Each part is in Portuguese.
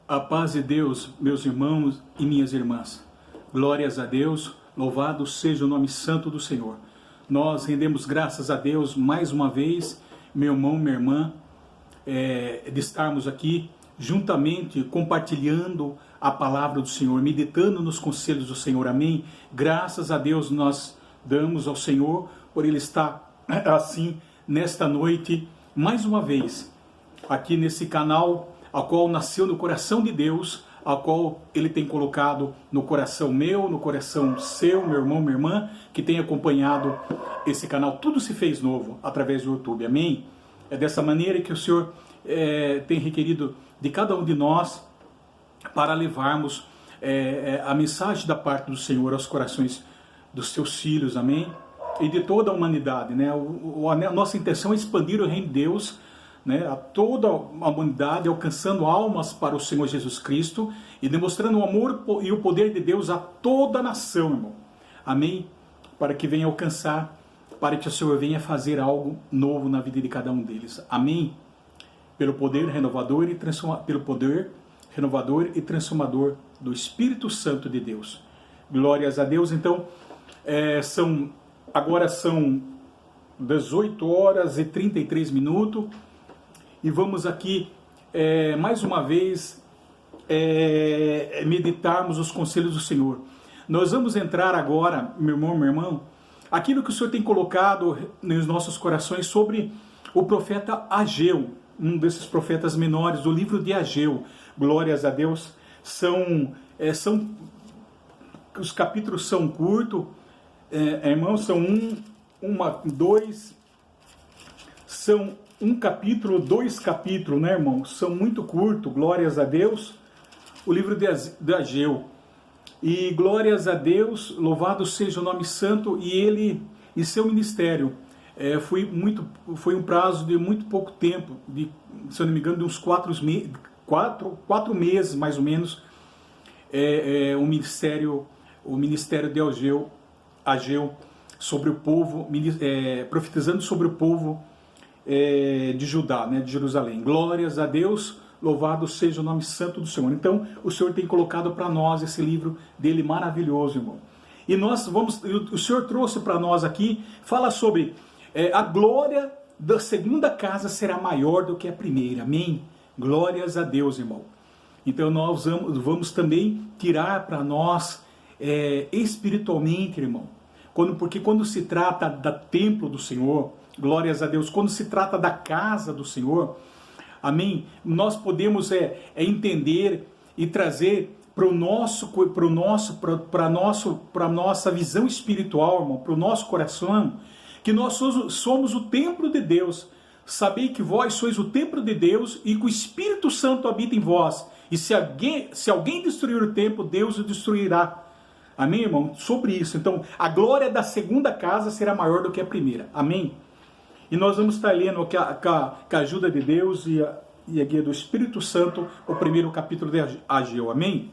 A paz de Deus, meus irmãos e minhas irmãs. Glórias a Deus, louvado seja o nome santo do Senhor. Nós rendemos graças a Deus mais uma vez, meu irmão, minha irmã, de estarmos aqui juntamente compartilhando a palavra do Senhor, meditando nos conselhos do Senhor, amém? Graças a Deus nós damos ao Senhor por Ele estar assim nesta noite, mais uma vez, aqui nesse canal, a qual nasceu no coração de Deus, a qual Ele tem colocado no coração meu, no coração seu, meu irmão, minha irmã, que tem acompanhado esse canal. Tudo se fez novo através do YouTube, amém? É dessa maneira que o Senhor tem requerido de cada um de nós para levarmos a mensagem da parte do Senhor aos corações dos seus filhos, amém? E de toda a humanidade, né? A nossa intenção é expandir o reino de Deus, né, a toda a humanidade, alcançando almas para o Senhor Jesus Cristo e demonstrando o amor e o poder de Deus a toda a nação, irmão. Amém? Para que venha alcançar, para que o Senhor venha fazer algo novo na vida de cada um deles. Amém? Pelo poder renovador e transformador do Espírito Santo de Deus. Glórias a Deus. Então, agora são 18 horas e 33 minutos. E vamos aqui, mais uma vez, meditarmos os conselhos do Senhor. Nós vamos entrar agora, meu irmão, minha irmã, aquilo que o Senhor tem colocado nos nossos corações sobre o profeta Ageu, um desses profetas menores do livro de Ageu. Glórias a Deus. Os capítulos são curtos, irmãos, são um capítulo, 2 capítulos, né, irmão? São muito curtos, glórias a Deus. O livro de Ageu. E glórias a Deus, louvado seja o nome santo, e ele e seu ministério. Foi um prazo de muito pouco tempo, se eu não me engano, de uns 4 meses, mais ou menos, o ministério de Ageu sobre o povo, profetizando sobre o povo de Judá, né, de Jerusalém. Glórias a Deus, louvado seja o nome santo do Senhor. Então, o Senhor tem colocado para nós esse livro dele maravilhoso, irmão. E o Senhor trouxe para nós aqui, fala sobre a glória da segunda casa será maior do que a primeira, amém? Glórias a Deus, irmão. Então, nós vamos também tirar para nós espiritualmente, irmão. Porque quando se trata do templo do Senhor, glórias a Deus, quando se trata da casa do Senhor, amém? Nós podemos entender e trazer para a nossa visão espiritual, irmão, para o nosso coração, que nós somos o templo de Deus. Sabei que vós sois o templo de Deus e que o Espírito Santo habita em vós. E se alguém destruir o templo, Deus o destruirá. Amém, irmão? Sobre isso. Então, a glória da segunda casa será maior do que a primeira. Amém? E nós vamos estar lendo com a ajuda de Deus e a guia do Espírito Santo, o primeiro capítulo de Ageu. Amém?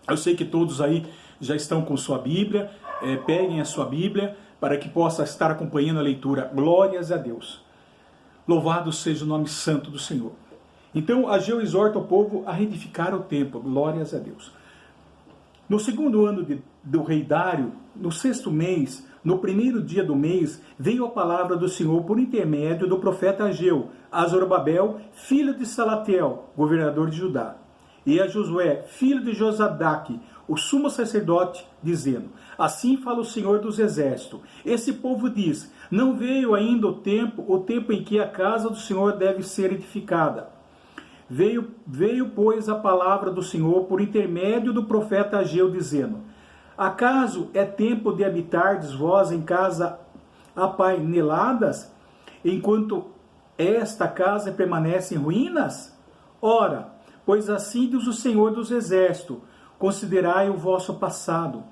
Eu sei que todos aí já estão com sua Bíblia. Peguem a sua Bíblia para que possa estar acompanhando a leitura. Glórias a Deus. Louvado seja o nome santo do Senhor. Então, Ageu exorta o povo a reedificar o templo. Glórias a Deus. No segundo ano do rei Dário, no 6º mês, no primeiro dia do mês, veio a palavra do Senhor por intermédio do profeta Ageu, a Zorobabel, filho de Salatiel, governador de Judá, e a Josué, filho de Josadaque, o sumo sacerdote, dizendo: assim fala o Senhor dos exércitos. Esse povo diz: não veio ainda o tempo em que a casa do Senhor deve ser edificada. Veio, pois, a palavra do Senhor por intermédio do profeta Ageu, dizendo: acaso é tempo de habitardes vós em casa apaineladas, enquanto esta casa permanece em ruínas? Ora, pois assim diz o Senhor dos exércitos: considerai o vosso passado.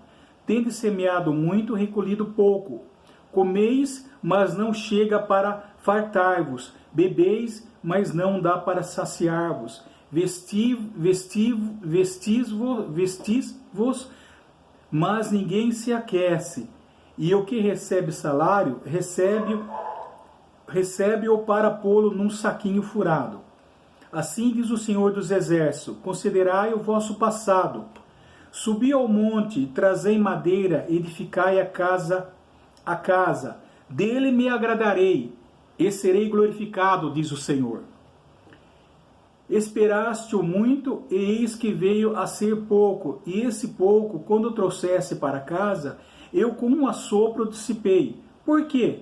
Tendes semeado muito, recolhido pouco. Comeis, mas não chega para fartar-vos. Bebeis, mas não dá para saciar-vos. Vestis-vos, mas ninguém se aquece. E o que recebe salário, recebe-o para pô-lo num saquinho furado. Assim diz o Senhor dos Exércitos: considerai o vosso passado. Subi ao monte, trazei madeira, edificai a casa. Dele me agradarei, e serei glorificado, diz o Senhor. Esperaste-o muito, e eis que veio a ser pouco, e esse pouco, quando trouxesse para casa, eu com um assopro dissipei. Por quê?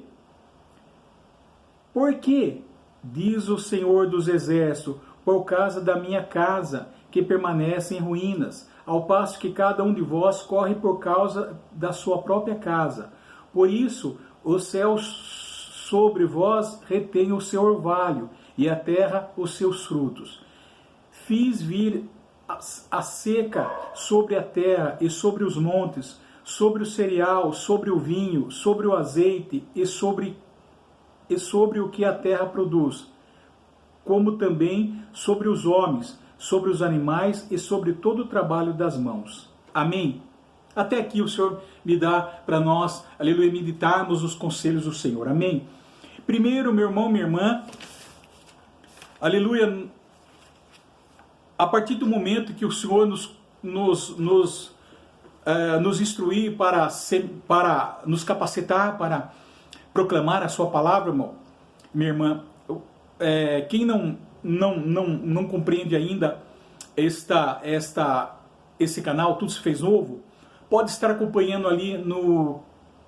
Por quê? Diz o Senhor dos Exércitos: por causa da minha casa, que permanece em ruínas, ao passo que cada um de vós corre por causa da sua própria casa. Por isso, os céus sobre vós retêm o seu orvalho, e a terra os seus frutos. Fiz vir a seca sobre a terra e sobre os montes, sobre o cereal, sobre o vinho, sobre o azeite e sobre o que a terra produz, como também sobre os homens, sobre os animais e sobre todo o trabalho das mãos. Amém? Até aqui o Senhor me dá para nós, aleluia, meditarmos os conselhos do Senhor. Amém? Primeiro, meu irmão, minha irmã, aleluia, a partir do momento que o Senhor nos instruir para nos capacitar, para proclamar a sua palavra, irmão, minha irmã, quem não compreende ainda esse canal, Tudo Se Fez Novo, pode estar acompanhando ali no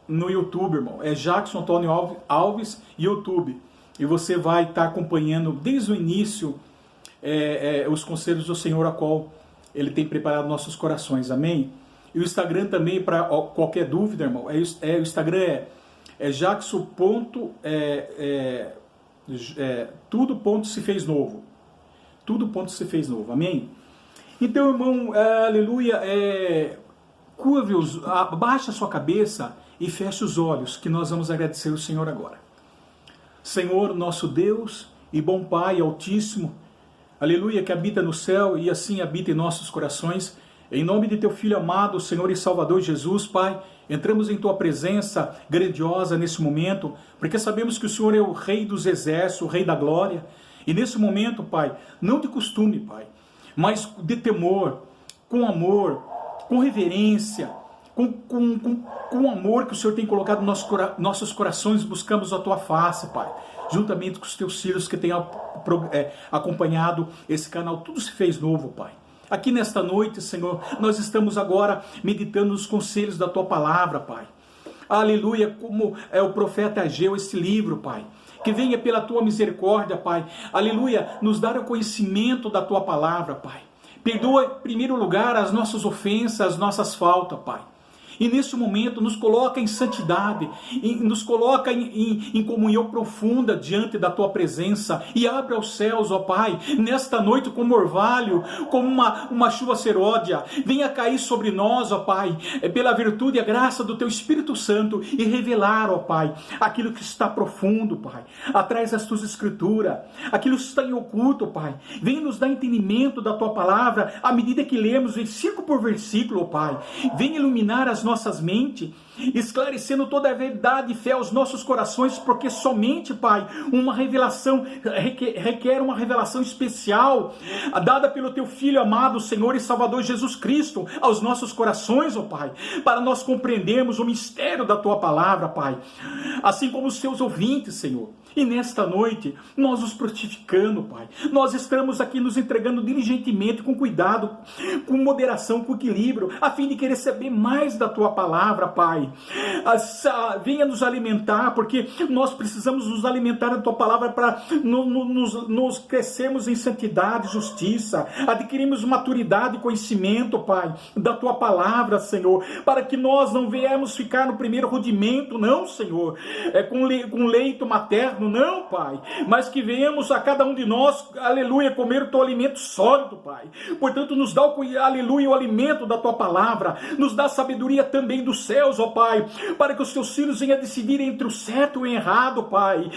YouTube, irmão. É Jackson Antônio Alves, YouTube. E você vai estar acompanhando desde o início os conselhos do Senhor, a qual Ele tem preparado nossos corações. Amém? E o Instagram também, para qualquer dúvida, irmão, o Instagram é Jackson. Tudo ponto se fez novo. Tudo ponto se fez novo. Amém? Então, irmão, aleluia, curve-os, abaixa a sua cabeça e feche os olhos, que nós vamos agradecer o Senhor agora. Senhor, nosso Deus e bom Pai Altíssimo, aleluia, que habita no céu e assim habita em nossos corações, em nome de Teu Filho amado, Senhor e Salvador Jesus, Pai, entramos em Tua presença grandiosa nesse momento, porque sabemos que o Senhor é o Rei dos Exércitos, o Rei da Glória, e nesse momento, Pai, não de costume, Pai, mas de temor, com amor, com reverência, com amor que o Senhor tem colocado nos nossos corações, buscamos a Tua face, Pai, juntamente com os Teus filhos que têm acompanhado esse canal. Tudo se fez novo, Pai. Aqui nesta noite, Senhor, nós estamos agora meditando nos conselhos da Tua palavra, Pai. Aleluia, como é o profeta Ageu, esse livro, Pai. Que venha pela Tua misericórdia, Pai. Aleluia, nos dar o conhecimento da Tua palavra, Pai. Perdoa, em primeiro lugar, as nossas ofensas, as nossas faltas, Pai. E neste momento nos coloca em santidade, nos coloca em comunhão profunda diante da Tua presença, e abre aos céus, ó Pai, nesta noite como orvalho, como uma chuva seródia, venha cair sobre nós, ó Pai, pela virtude e a graça do Teu Espírito Santo, e revelar, ó Pai, aquilo que está profundo, Pai, atrás das Tuas Escrituras, aquilo que está em oculto, Pai, venha nos dar entendimento da Tua palavra, à medida que lemos versículo por versículo, ó Pai, venha iluminar as nossas mentes, esclarecendo toda a verdade e fé aos nossos corações, porque somente, Pai, uma revelação requer uma revelação especial, dada pelo Teu Filho amado, Senhor e Salvador Jesus Cristo, aos nossos corações, ó Pai, para nós compreendermos o mistério da Tua palavra, Pai, assim como os Teus ouvintes, Senhor. E nesta noite, nós nos frutificando, Pai, nós estamos aqui nos entregando diligentemente, com cuidado, com moderação, com equilíbrio, a fim de querer saber mais da Tua palavra, Pai. Venha nos alimentar, porque nós precisamos nos alimentar da Tua palavra para nos crescermos em santidade, justiça, adquirirmos maturidade e conhecimento, Pai, da Tua palavra, Senhor, para que nós não venhamos ficar no primeiro rudimento, não, Senhor, com leito materno, não, Pai, mas que venhamos a cada um de nós, aleluia, comer o Teu alimento sólido, Pai. Portanto, nos dá, aleluia, o alimento da Tua palavra, nos dá sabedoria também dos céus, ó Pai, para que os Teus filhos venham a decidir entre o certo e o errado, Pai.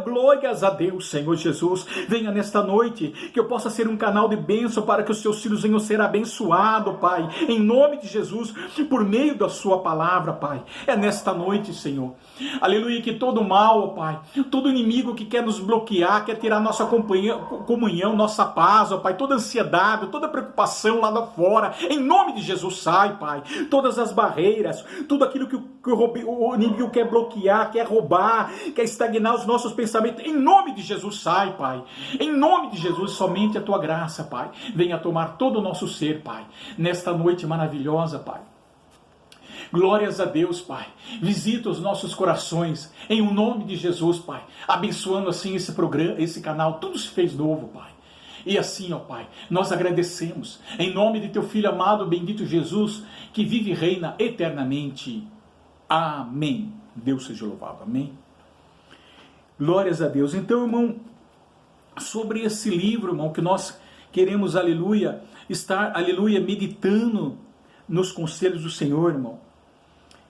Glórias a Deus, Senhor Jesus. Venha nesta noite, que eu possa ser um canal de bênção para que os Teus filhos venham ser abençoados, Pai, em nome de Jesus, por meio da Sua palavra, Pai. É nesta noite, Senhor, aleluia, que todo mal, ó Pai, todo inimigo que quer nos bloquear, quer tirar nossa comunhão, nossa paz, ó Pai, toda ansiedade, toda preocupação lá fora, em nome de Jesus sai, Pai, todas as barreiras, tudo aquilo que o inimigo quer bloquear, quer roubar, quer estagnar os nossos pensamentos, em nome de Jesus sai, Pai, em nome de Jesus, somente a Tua graça, Pai, venha tomar todo o nosso ser, Pai, nesta noite maravilhosa, Pai. Glórias a Deus, Pai. Visita os nossos corações, em o nome de Jesus, Pai. Abençoando assim esse programa, esse canal, tudo se fez novo, Pai. E assim, ó Pai, nós agradecemos, em nome de Teu Filho amado, bendito Jesus, que vive e reina eternamente. Amém. Deus seja louvado. Amém. Glórias a Deus. Então, irmão, sobre esse livro, irmão, que nós queremos, aleluia, estar, aleluia, meditando nos conselhos do Senhor, irmão.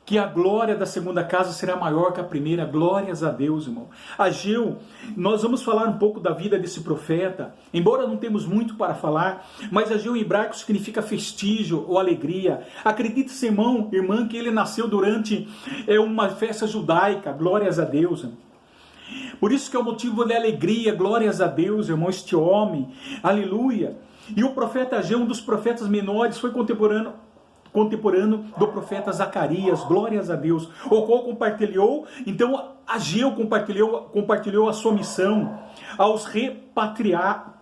Que a glória da segunda casa será maior que a primeira. Glórias a Deus, irmão. Ageu, nós vamos falar um pouco da vida desse profeta, embora não temos muito para falar, mas Ageu em hebraico significa festígio ou alegria. Acredite-se, irmão, irmã, que ele nasceu durante uma festa judaica. Glórias a Deus, irmão. Por isso que é o motivo de alegria. Glórias a Deus, irmão, este homem. Aleluia. E o profeta Ageu, um dos profetas menores, foi contemporâneo do profeta Zacarias, glórias a Deus, o qual compartilhou, então Ageu compartilhou a sua missão aos repatriados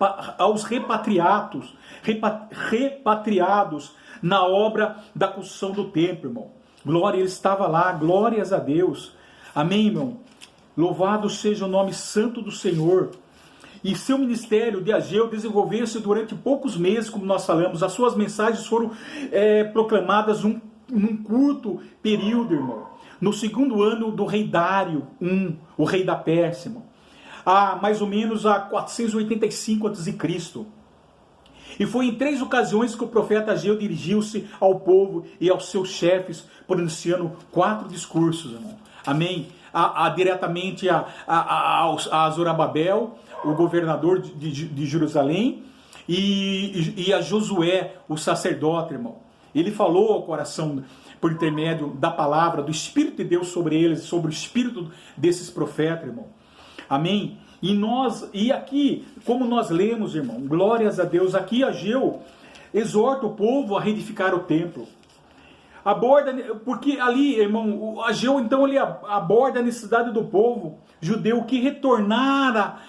na obra da construção do templo, irmão. Glória, ele estava lá, glórias a Deus. Amém, irmão? Louvado seja o nome santo do Senhor. E seu ministério de Ageu desenvolveu-se durante poucos meses, como nós falamos. As suas mensagens foram proclamadas num curto período, irmão. No segundo ano do rei Dário I, o rei da Pérsia, irmão. Mais ou menos a 485 a.C. E foi em 3 ocasiões que o profeta Ageu dirigiu-se ao povo e aos seus chefes, pronunciando 4 discursos, irmão. Amém? Diretamente a Zorobabel, o governador de Jerusalém, e a Josué, o sacerdote, irmão. Ele falou ao coração, por intermédio da palavra, do Espírito de Deus sobre eles, sobre o espírito desses profetas, irmão. Amém? E aqui, como nós lemos, irmão, glórias a Deus, aqui Ageu exorta o povo a reedificar o templo. Porque ali, irmão, o Ageu, então, ele aborda a necessidade do povo judeu que retornara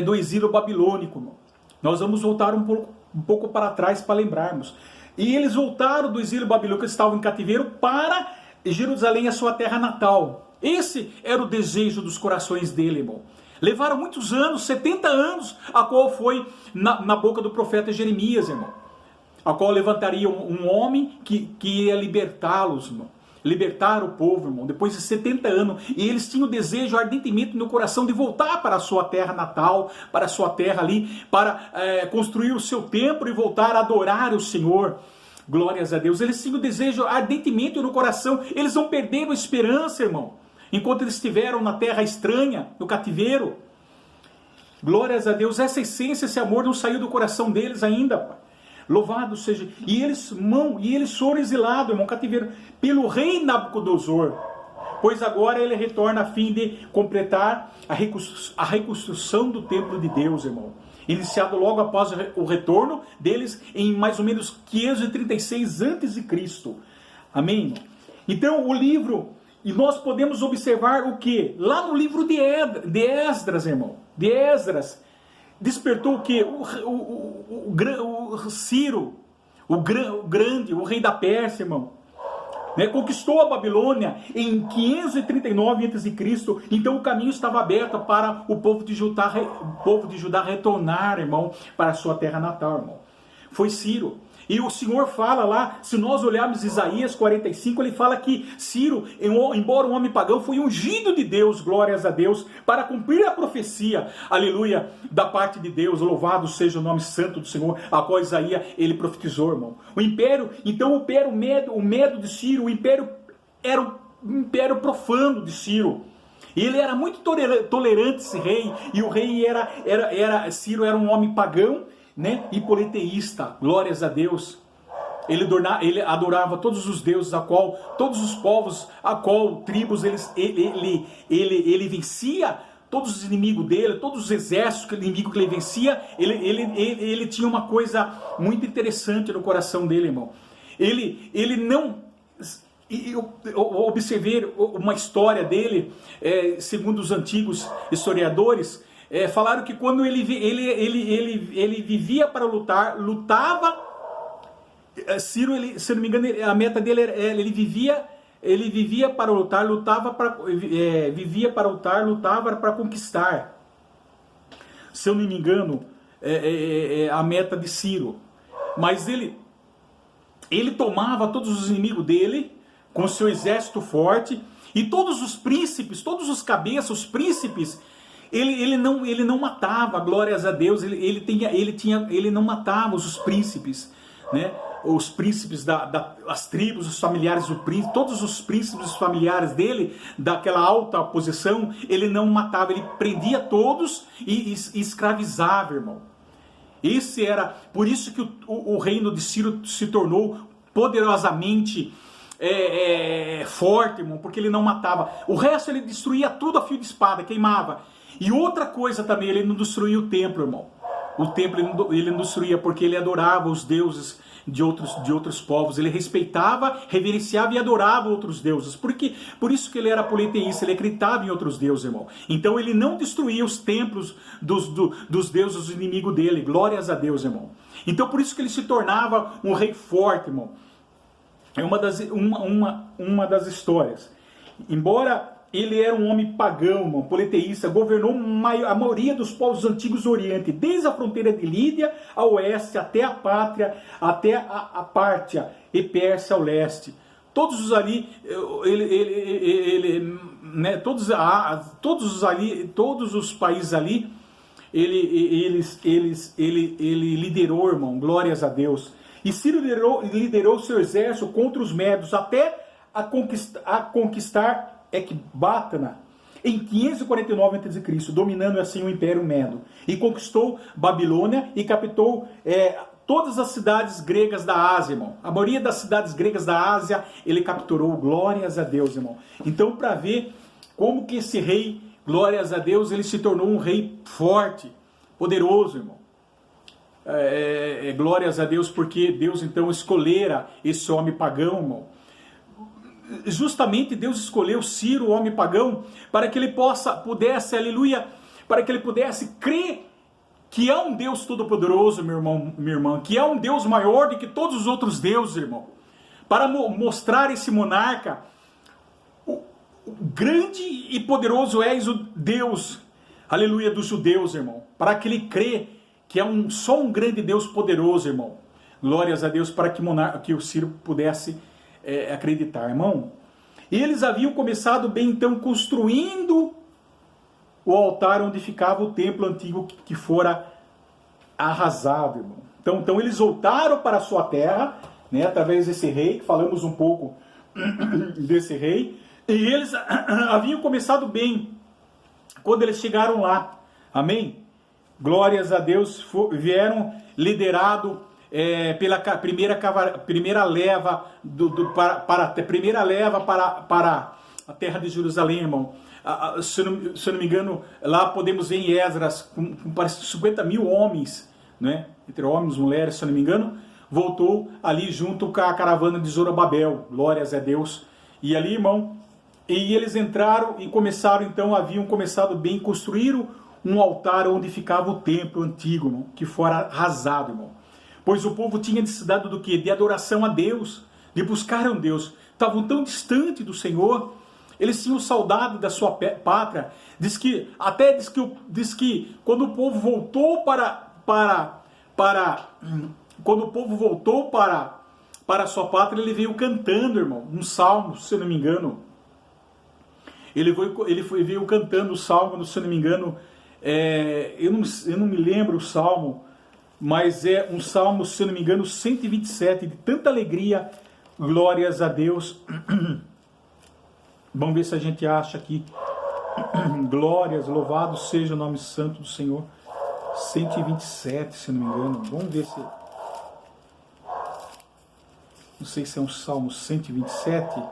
do exílio babilônico, irmão. Nós vamos voltar um pouco para trás para lembrarmos. E eles voltaram do exílio babilônico, estavam em cativeiro, para Jerusalém, a sua terra natal. Esse era o desejo dos corações dele, irmão. Levaram muitos anos, 70 anos, a qual foi na boca do profeta Jeremias, irmão. A qual levantaria um homem que ia libertá-los, irmão. Libertar o povo, irmão, depois de 70 anos. E eles tinham o desejo ardentemente no coração de voltar para a sua terra natal, para a sua terra ali, para construir o seu templo e voltar a adorar o Senhor. Glórias a Deus. Eles tinham o desejo ardentemente no coração. Eles não perderam a esperança, irmão, enquanto eles estiveram na terra estranha, no cativeiro. Glórias a Deus. Essa essência, esse amor não saiu do coração deles ainda, pai. Louvado seja. E eles foram exilados, irmão, cativeiro, pelo rei Nabucodonosor. Pois agora ele retorna a fim de completar a reconstrução do templo de Deus, irmão. Iniciado logo após o retorno deles em mais ou menos 536 a.C. Amém, irmão? Então o livro, e nós podemos observar o que? Lá no livro de Esdras, irmão. De Esdras. Despertou o que? O Ciro, o grande, o rei da Pérsia, irmão. Conquistou a Babilônia em 539 a.C. Então o caminho estava aberto para o povo de Judá retornar, irmão, para a sua terra natal, irmão. Foi Ciro. E o Senhor fala lá, se nós olharmos Isaías 45, ele fala que Ciro, embora um homem pagão, foi ungido de Deus, glórias a Deus, para cumprir a profecia, aleluia, da parte de Deus. Louvado seja o nome santo do Senhor, a qual Isaías, ele profetizou, irmão. O império, então o medo de Ciro, o império era um império profano de Ciro. Ele era muito tolerante, esse rei, e o rei Ciro era um homem pagão, e politeísta, glórias a Deus. ele adorava todos os deuses, todos os povos, tribos, ele vencia todos os inimigos dele, todos os exércitos inimigos que ele vencia. Ele tinha uma coisa muito interessante no coração dele, irmão. Ele não... Eu observei uma história dele, segundo os antigos historiadores, falaram que quando ele vivia para lutava. Ciro, se não me engano, a meta dele era, ele vivia para lutar, vivia para lutar, lutava para conquistar. Se eu não me engano, a meta de Ciro. Mas ele tomava todos os inimigos dele com seu exército forte, e todos os príncipes, todos os cabeças, os príncipes, ele não matava, glórias a Deus, ele não matava os príncipes, né? Os príncipes as tribos, os familiares do príncipe, todos os príncipes os familiares dele, daquela alta posição, ele não matava, ele prendia todos e escravizava, irmão. Por isso que o reino de Ciro se tornou poderosamente forte, irmão, porque ele não matava. O resto ele destruía tudo a fio de espada, queimava. E outra coisa também, ele não destruía o templo, irmão. O templo ele não destruía porque ele adorava os deuses de outros povos. Ele respeitava, reverenciava e adorava outros deuses. Por isso que ele era politeísta, ele acreditava em outros deuses, irmão. Então ele não destruía os templos dos deuses inimigos dele. Glórias a Deus, irmão. Então por isso que ele se tornava um rei forte, irmão. É uma das histórias. Embora ele era um homem pagão, irmão, politeísta, governou a maioria dos povos antigos do Oriente, desde a fronteira de Lídia ao oeste, até a Pátria, até a Pártia e Pérsia ao leste. Todos os ali, todos os países ali, ele liderou, irmão, glórias a Deus. E Ciro liderou seu exército contra os medos até a conquistar Ecbatana em 549 a.C., dominando assim o Império Medo. E conquistou Babilônia e capturou todas as cidades gregas da Ásia, irmão. A maioria das cidades gregas da Ásia ele capturou, glórias a Deus, irmão. Então, para ver como que esse rei, glórias a Deus, ele se tornou um rei forte, poderoso, irmão. Glórias a Deus, porque Deus então escolhera esse homem pagão, irmão. Justamente Deus escolheu Ciro, o homem pagão, para que ele pudesse, aleluia, para que ele pudesse crer que há um Deus todo-poderoso, meu irmão, minha irmã, que há um Deus maior do que todos os outros deuses, irmão, para mostrar esse monarca, o grande e poderoso és o Deus, aleluia, dos judeus, irmão, para que ele crê que é só um grande Deus poderoso, irmão. Glórias a Deus, para que o Ciro pudesse acreditar, irmão. E eles haviam começado bem, então, construindo o altar onde ficava o templo antigo que fora arrasado, irmão. Então eles voltaram para a sua terra, né, através desse rei, que falamos um pouco desse rei, e eles haviam começado bem quando eles chegaram lá. Amém? Glórias a Deus, vieram liderado pela primeira leva para a terra de Jerusalém, irmão. Se eu não me engano, lá podemos ver em Esdras, com 50 mil homens, né? Entre homens e mulheres, se eu não me engano, voltou ali junto com a caravana de Zorobabel, glórias a Deus. E ali, irmão, e eles entraram e começaram, então, haviam começado bem, construíram um altar onde ficava o templo antigo, irmão, que fora arrasado, irmão. Pois o povo tinha necessidade do quê? De adoração a Deus, de buscar um Deus. Estavam tão distantes do Senhor, eles tinham saudade da sua pátria. Diz que quando o povo voltou quando o povo voltou para a sua pátria, ele veio cantando, irmão, um salmo, se eu não me engano. Ele veio cantando o salmo, se eu não me engano. Eu não me lembro o salmo, mas é um salmo, se eu não me engano, 127, de tanta alegria, glórias a Deus. Vamos ver se a gente acha aqui. Glórias, louvado seja o nome santo do Senhor. 127, se não me engano. Vamos ver se... não sei se é um Salmo 127.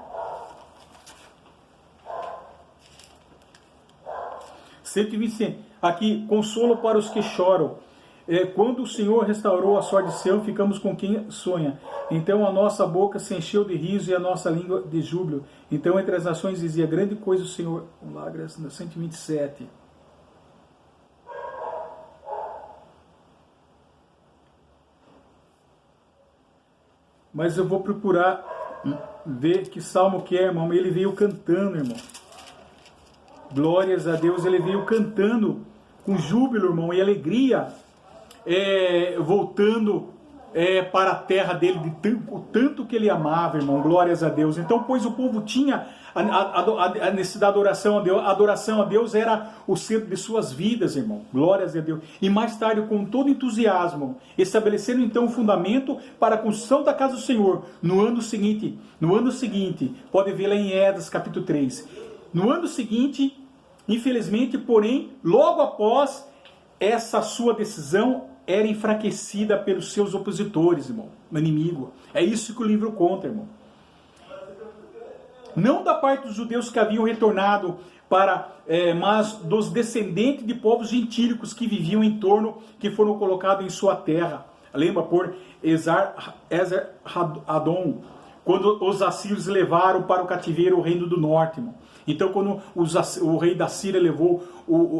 127. Aqui, consolo para os que choram. Quando o Senhor restaurou a sorte de Sião, ficamos com quem sonha. Então a nossa boca se encheu de riso e a nossa língua de júbilo. Então entre as nações dizia, grande coisa o Senhor. Vamos lá, graças a 127. Mas eu vou procurar ver que salmo que é, irmão. Ele veio cantando, irmão. Glórias a Deus, ele veio cantando com júbilo, irmão, e alegria, voltando para a terra dele, o tanto que ele amava, irmão, glórias a Deus. Então, pois o povo tinha a necessidade da adoração a Deus era o centro de suas vidas, irmão, glórias a Deus. E mais tarde, com todo entusiasmo, estabeleceram então o fundamento para a construção da casa do Senhor, no ano seguinte, pode ver lá em Esdras capítulo 3, no ano seguinte, infelizmente, porém, logo após essa sua decisão, era enfraquecida pelos seus opositores, irmão, o inimigo. É isso que o livro conta, irmão. Não da parte dos judeus que haviam retornado mas dos descendentes de povos gentílicos que viviam em torno, que foram colocados em sua terra. Lembra por Esar-Hadon, quando os assírios levaram para o cativeiro o reino do norte, irmão. Então, quando o rei da Síria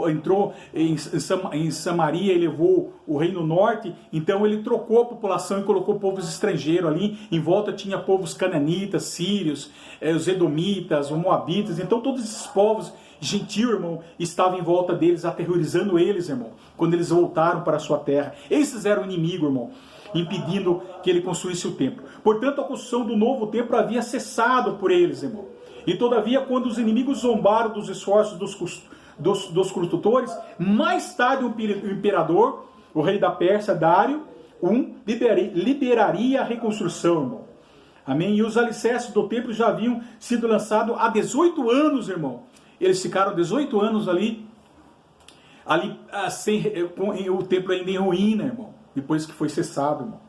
entrou em Samaria e levou o reino norte, então ele trocou a população e colocou povos estrangeiros ali. Em volta tinha povos cananitas, sírios, os edomitas, os moabitas. Então, todos esses povos gentios, irmão, estavam em volta deles, aterrorizando eles, irmão, quando eles voltaram para a sua terra. Esses eram o inimigo, irmão, impedindo que ele construísse o templo. Portanto, a construção do novo templo havia cessado por eles, irmão. E todavia, quando os inimigos zombaram dos esforços dos construtores, mais tarde o imperador, o rei da Pérsia, Dário, liberaria a reconstrução, irmão. Amém? E os alicerces do templo já haviam sido lançados há 18 anos, irmão. Eles ficaram 18 anos ali com o templo ainda em ruína, irmão. Depois que foi cessado, irmão.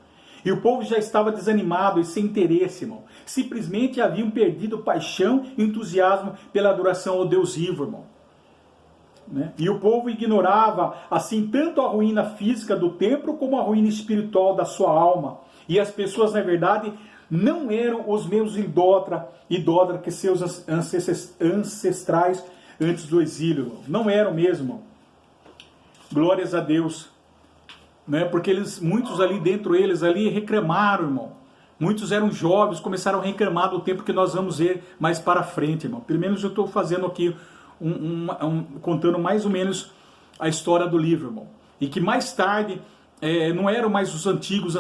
E o povo já estava desanimado e sem interesse, irmão. Simplesmente haviam perdido paixão e entusiasmo pela adoração ao Deus vivo, irmão. Né? E o povo ignorava, assim, tanto a ruína física do templo, como a ruína espiritual da sua alma. E as pessoas, na verdade, não eram os mesmos idólatras que seus ancestrais antes do exílio, irmão. Não eram mesmo, irmão. Glórias a Deus. Né? Porque muitos ali dentro eles ali reclamaram, irmão. Muitos eram jovens, começaram a reclamar do tempo que nós vamos ver mais para frente, irmão. Pelo menos eu estou fazendo aqui contando mais ou menos a história do livro, irmão. E que mais tarde não eram mais os antigos,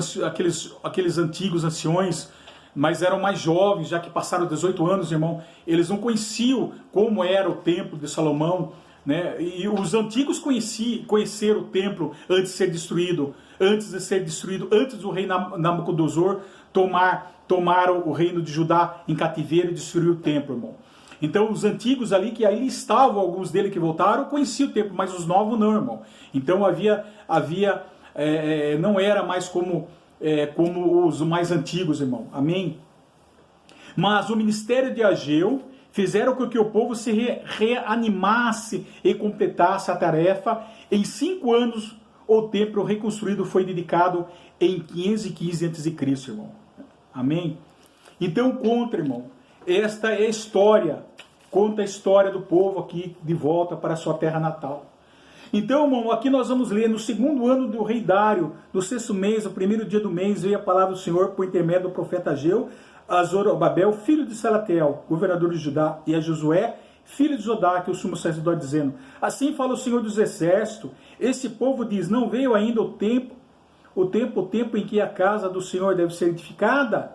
aqueles antigos anciões, mas eram mais jovens, já que passaram 18 anos, irmão. Eles não conheciam como era o templo de Salomão, né? E os antigos conheceram o templo antes de ser destruído, antes do rei Nabucodonosor tomar o reino de Judá em cativeiro e destruir o templo, irmão. Então os antigos ali, que aí estavam, alguns deles que voltaram, conheciam o templo, mas os novos não, irmão. Então não era mais como os mais antigos, irmão. Amém? Mas o ministério de Ageu fizeram com que o povo se reanimasse e completasse a tarefa. Em 5 anos, o templo reconstruído foi dedicado em 515 a.C., irmão. Amém? Então, irmão, esta é a história. Conta a história do povo aqui de volta para a sua terra natal. Então, irmão, aqui nós vamos ler, no 2º ano do rei Dário, no 6º mês, o 1º dia do mês, veio a palavra do Senhor por intermédio do profeta Ageu, a Zorobabel, filho de Salatiel, governador de Judá, e a Josué, filho de Jodá, que é o sumo sacerdote, dizendo: assim fala o Senhor dos Exércitos, esse povo diz, não veio ainda o tempo em que a casa do Senhor deve ser edificada?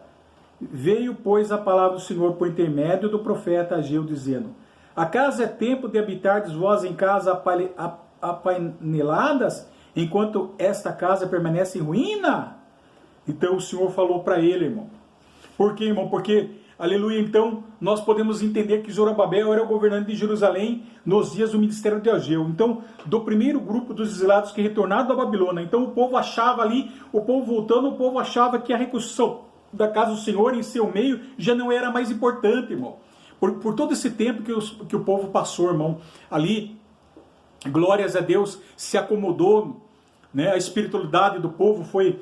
Veio, pois, a palavra do Senhor por intermédio do profeta Ageu, dizendo: acaso é tempo de habitardes vós em casa apaineladas, enquanto esta casa permanece em ruína? Então o Senhor falou para ele, irmão. Por quê, irmão? Porque, aleluia, então, nós podemos entender que Zorobabel era o governante de Jerusalém nos dias do ministério de Ageu. Então, do primeiro grupo dos exilados que retornaram da Babilônia. Então, o povo achava ali, o povo voltando, o povo achava que a reconstrução da casa do Senhor em seu meio já não era mais importante, irmão. Por todo esse tempo que o povo passou, irmão, ali, glórias a Deus, se acomodou, né? A espiritualidade do povo foi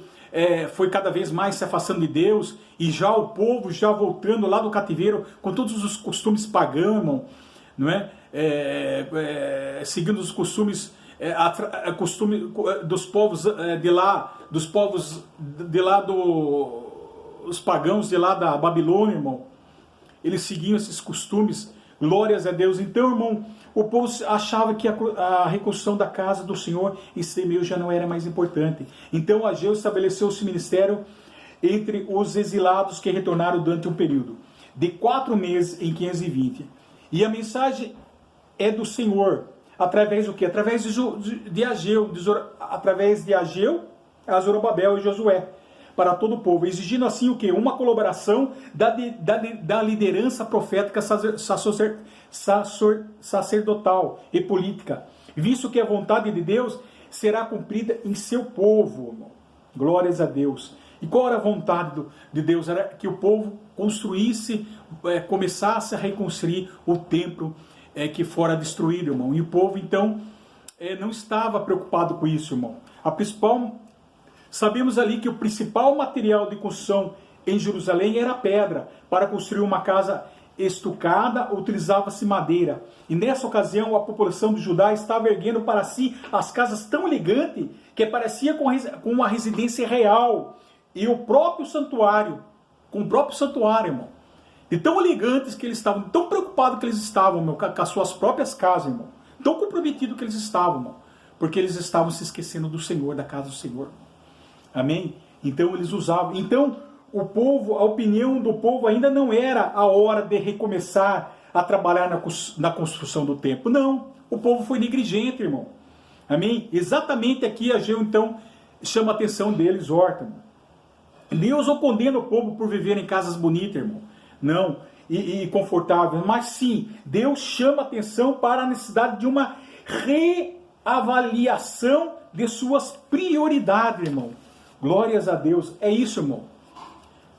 cada vez mais se afastando de Deus, e já o povo já voltando lá do cativeiro com todos os costumes pagãos, irmão, não é? Seguindo os costumes, costume dos povos os pagãos de lá da Babilônia, irmão. Eles seguiam esses costumes, glórias a Deus. Então, irmão, o povo achava que a reconstrução da casa do Senhor em seu meio já não era mais importante. Então, Ageu estabeleceu esse ministério entre os exilados que retornaram durante um período de 4 meses em 520. E a mensagem é do Senhor, através do quê? Através de Ageu, através de Ageu, a Zorobabel e Josué, para todo o povo, exigindo assim o quê? Uma colaboração da liderança profética sacerdotal e política, visto que a vontade de Deus será cumprida em seu povo, irmão. Glórias a Deus. E qual era a vontade de Deus? Era que o povo construísse, começasse a reconstruir o templo que fora destruído, irmão. E o povo, então, não estava preocupado com isso, irmão. Sabemos ali que o principal material de construção em Jerusalém era a pedra. Para construir uma casa estucada, utilizava-se madeira. E nessa ocasião, a população de Judá estava erguendo para si as casas tão elegantes que parecia com uma residência real. E o próprio santuário, irmão. De tão elegantes que eles estavam, tão preocupados que eles estavam, irmão, com as suas próprias casas, irmão. Tão comprometidos que eles estavam, irmão. Porque eles estavam se esquecendo do Senhor, da casa do Senhor. Amém? Então eles usavam. Então a opinião do povo ainda não era a hora de recomeçar a trabalhar na construção do templo. Não, o povo foi negligente, irmão. Amém? Exatamente aqui Ageu então chama a atenção deles, exorta, irmão. Deus não condena o povo por viver em casas bonitas, irmão. Não, e confortáveis. Mas sim, Deus chama a atenção para a necessidade de uma reavaliação de suas prioridades, irmão. Glórias a Deus. É isso, irmão.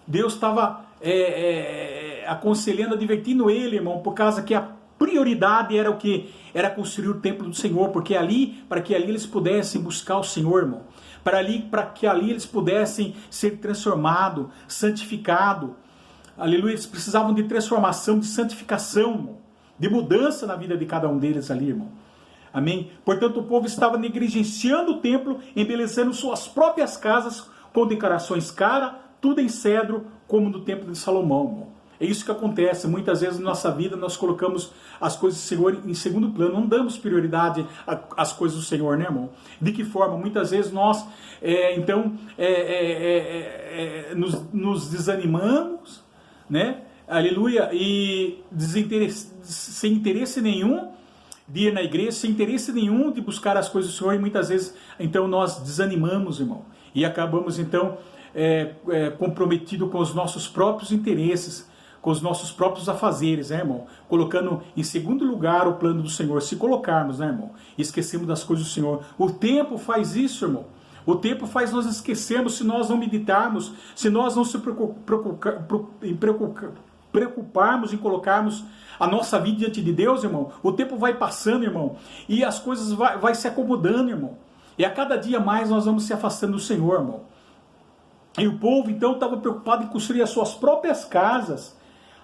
Deus estava aconselhando, advertindo ele, irmão, por causa que a prioridade era o que? Era construir o templo do Senhor, porque para que ali eles pudessem buscar o Senhor, irmão. Para que ali eles pudessem ser transformados, santificados. Aleluia, eles precisavam de transformação, de santificação, irmão, de mudança na vida de cada um deles ali, irmão. Amém? Portanto, o povo estava negligenciando o templo, embelezando suas próprias casas com decorações caras, tudo em cedro, como no templo de Salomão, irmão. É isso que acontece. Muitas vezes na nossa vida nós colocamos as coisas do Senhor em segundo plano, não damos prioridade às coisas do Senhor, né, irmão? De que forma? Muitas vezes nós, nos desanimamos, né? Aleluia, e sem interesse nenhum de ir na igreja, sem interesse nenhum de buscar as coisas do Senhor, e muitas vezes, então, nós desanimamos, irmão, e acabamos, então, comprometidos com os nossos próprios interesses, com os nossos próprios afazeres, né, irmão? Colocando em segundo lugar o plano do Senhor, se colocarmos, né, irmão? E esquecemos das coisas do Senhor. O tempo faz isso, irmão. O tempo faz nós esquecermos, se nós não meditarmos, se nós não se preocuparmos em colocarmos a nossa vida diante de Deus, irmão. O tempo vai passando, irmão, e as coisas vai se acomodando, irmão. E a cada dia mais nós vamos se afastando do Senhor, irmão. E o povo, então, estava preocupado em construir as suas próprias casas.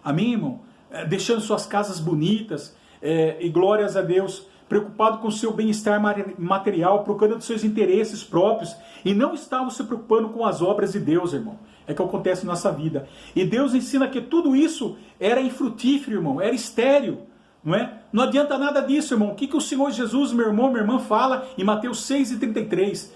Amém, irmão? Deixando suas casas bonitas, e glórias a Deus, preocupado com o seu bem-estar material, procurando seus interesses próprios, e não estavam se preocupando com as obras de Deus, irmão. É o que acontece na nossa vida. E Deus ensina que tudo isso era infrutífero, irmão, era estéril, não é? Não adianta nada disso, irmão. O que o Senhor Jesus, meu irmão, minha irmã, fala em Mateus 6,33?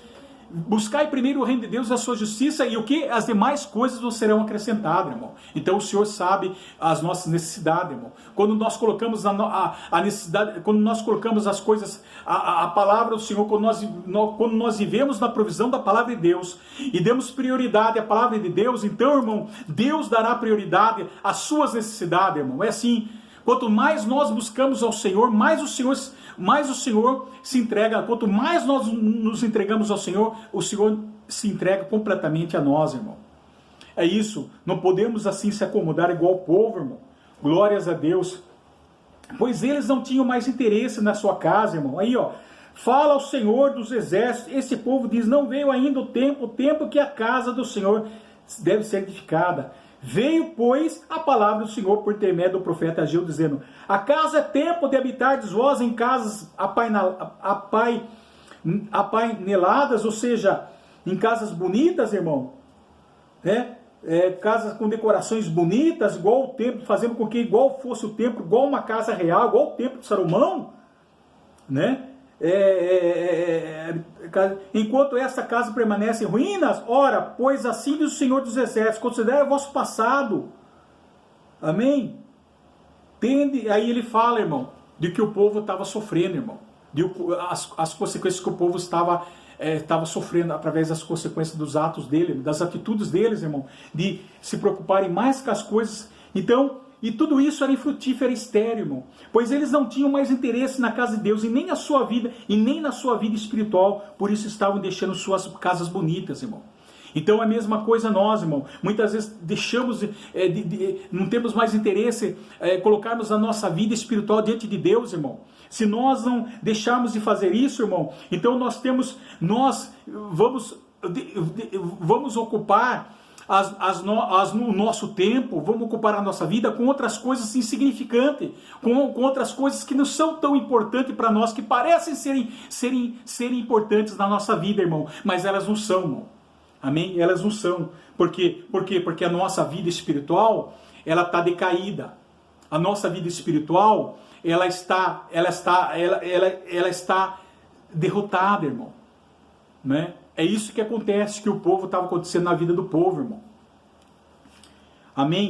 Buscai primeiro o reino de Deus e a sua justiça, e o que? As demais coisas vos serão acrescentadas, irmão. Então o Senhor sabe as nossas necessidades, irmão. Quando nós colocamos a necessidade, quando nós colocamos as coisas, a palavra do Senhor, quando nós vivemos na provisão da palavra de Deus e demos prioridade à palavra de Deus, então, irmão, Deus dará prioridade às suas necessidades, irmão. É assim. Quanto mais nós buscamos ao Senhor, mais o Senhor se entrega. Quanto mais nós nos entregamos ao Senhor, o Senhor se entrega completamente a nós, irmão. É isso, não podemos assim se acomodar igual o povo, irmão. Glórias a Deus. Pois eles não tinham mais interesse na sua casa, irmão. Aí, ó, fala ao Senhor dos exércitos. Esse povo diz, não veio ainda o tempo que a casa do Senhor deve ser edificada. Veio, pois, a palavra do Senhor por intermédio do profeta Ageu, dizendo, acaso é tempo de habitardes vós em casas apaineladas, ou seja, em casas bonitas, irmão? Casas com decorações bonitas, igual o templo, fazendo com que igual fosse o templo, igual uma casa real, igual o templo de Salomão, né? Enquanto esta casa permanece em ruínas, ora, pois assim diz o Senhor dos Exércitos, considera o vosso passado. Amém? Aí ele fala, irmão, de que o povo estava sofrendo, irmão, as consequências que o povo estava sofrendo através das consequências dos atos dele, das atitudes deles, irmão, de se preocuparem mais com as coisas. Então, e tudo isso era infrutífero, era estéril, irmão, pois eles não tinham mais interesse na casa de Deus e nem na sua vida espiritual, por isso estavam deixando suas casas bonitas, irmão. Então é a mesma coisa nós, irmão. Muitas vezes deixamos, não temos mais interesse colocarmos a nossa vida espiritual diante de Deus, irmão. Se nós não deixarmos de fazer isso, irmão, então nós vamos ocupar o nosso tempo, vamos ocupar a nossa vida com outras coisas insignificantes, com outras coisas que não são tão importantes para nós, que parecem serem importantes na nossa vida, irmão, mas elas não são, irmão. Amém? Elas não são. Por quê? Porque a nossa vida espiritual, ela está decaída. A nossa vida espiritual, ela está derrotada, irmão. Né? É isso que acontece, que o povo estava acontecendo na vida do povo, irmão. Amém?